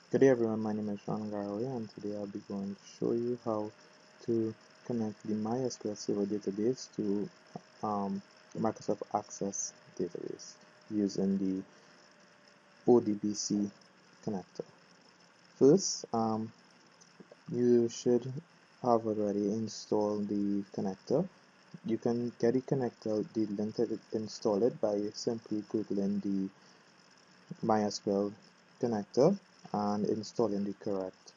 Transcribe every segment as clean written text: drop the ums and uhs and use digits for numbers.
Good day everyone, my name is Sean Garway and today I'll be going to show you how to connect the My SQL Server database to Microsoft Access database using the ODBC connector. First, you should have already installed the connector. You can get the connector, the link to install it by simply googling the MySQL connector and installing the correct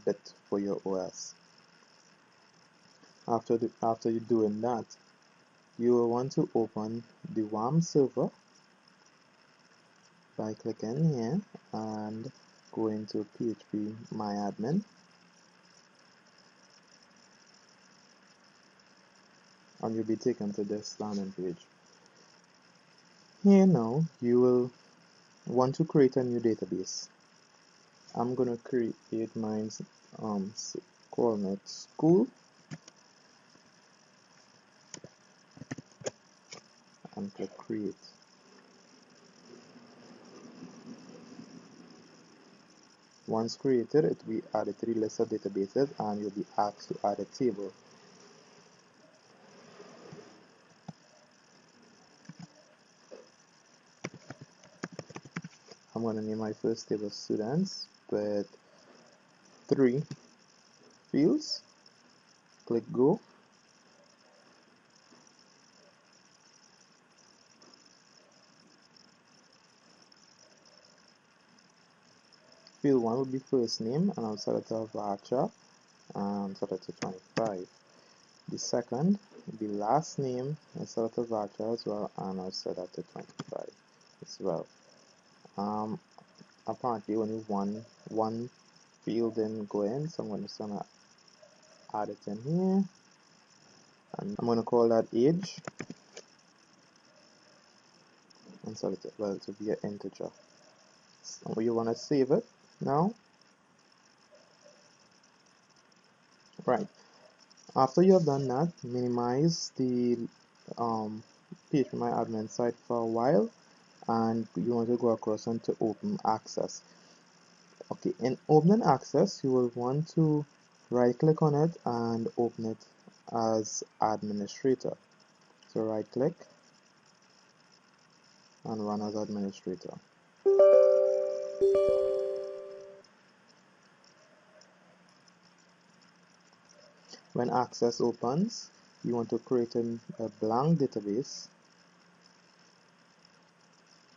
bit for your OS. After you're doing that, you will want to open the WAM server by clicking here and go into PHP MyAdmin. And you'll be taken to this landing page. Here now, you will want to create a new database. I'm going to create mine, calling it school, and click create. Once created, it will be added to the list of databases and you'll be asked to add a table. I'm going to name my first table students with 3 fields. Click go. Field 1 will be first name and I'll set it to varchar and set it to 25. The second will be last name and set it to varchar as well and I'll set that to 25 as well. Apparently only one field didn't go in, so I'm just gonna add it in here, and I'm gonna call that age and set it to be an integer. So you wanna save it now. Right. After you have done that, minimize the PHP My Admin site for a while, and you want to go across onto Open Access. Okay, in Open Access, you will want to right click on it and open it as administrator. So right click and run as administrator. When Access opens, you want to create a blank database.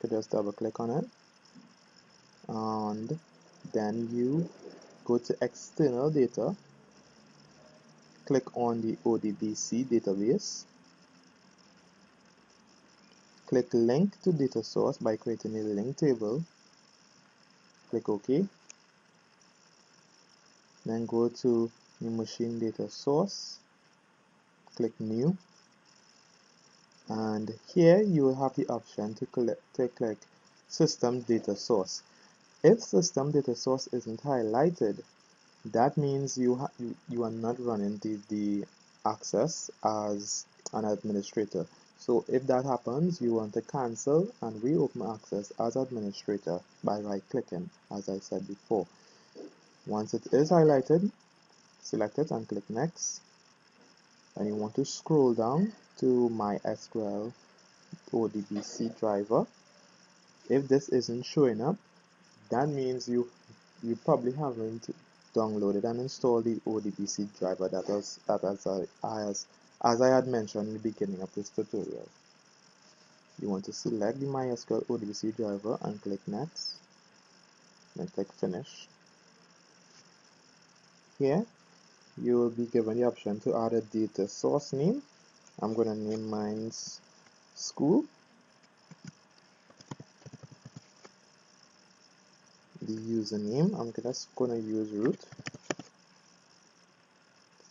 You just double click on it and then you go to external data, click on the ODBC database, click link to data source by creating a link table, click OK, then go to the machine data source, click new, and here you will have the option to click system data source. If system data source isn't highlighted, that means you are not running the access as an administrator. So if that happens, you want to cancel and reopen access as administrator by right clicking, as I said before. Once it is highlighted, select it and click next, and you want to scroll down to My SQL ODBC driver. If this isn't showing up, that means you probably haven't downloaded and installed the ODBC driver as I had mentioned in the beginning of this tutorial. You want to select the MySQL ODBC driver and click next, then click finish. Here you will be given the option to add a data source name. I'm going to name mine school. The username, I'm just going to use root.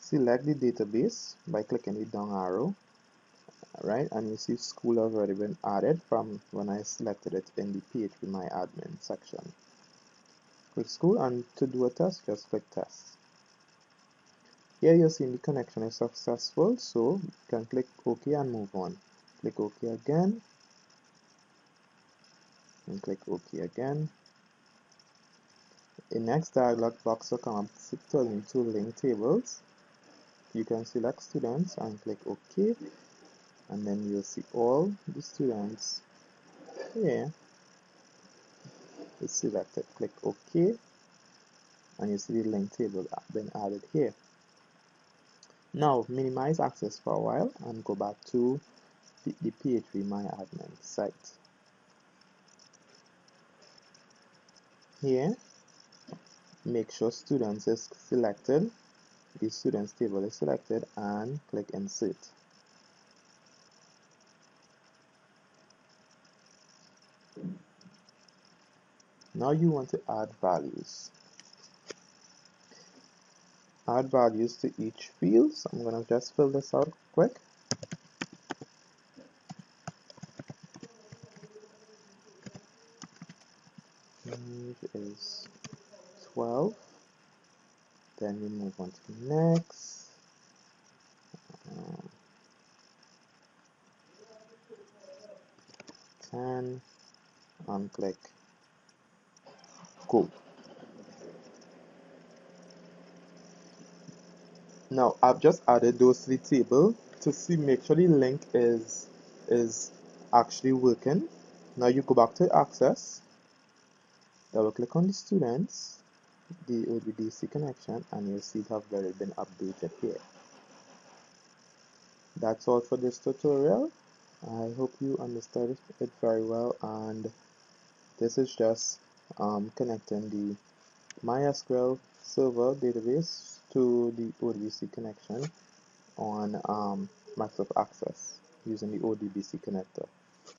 Select the database by clicking the down arrow, right, and you see school has already been added from when I selected it in the PHP My Admin section. Click school, and to do a test, just click test. Here you're seeing the connection is successful, so you can click OK and move on. Click OK again, and click OK again. A next dialog box will come up telling you to link tables. You can select students and click OK, and then you'll see all the students here is selected. Click OK, and you see the link table been added here. Now minimize access for a while and go back to the PHP My Admin site. Here, make sure students is selected, the students table is selected, and click insert. Now you want to add values. Add values to each field. So I'm going to just fill this out quick. Age is 12. Then we move on to next. 10, and click go. Now I've just added those to the table to see, make sure the link is actually working. Now you go back to access, double click on the students, the ODBC connection, and you'll see it have already been updated here. That's all for this tutorial. I hope you understood it very well, and this is just connecting the My SQL server database to the ODBC connection on Microsoft Access using the ODBC connector.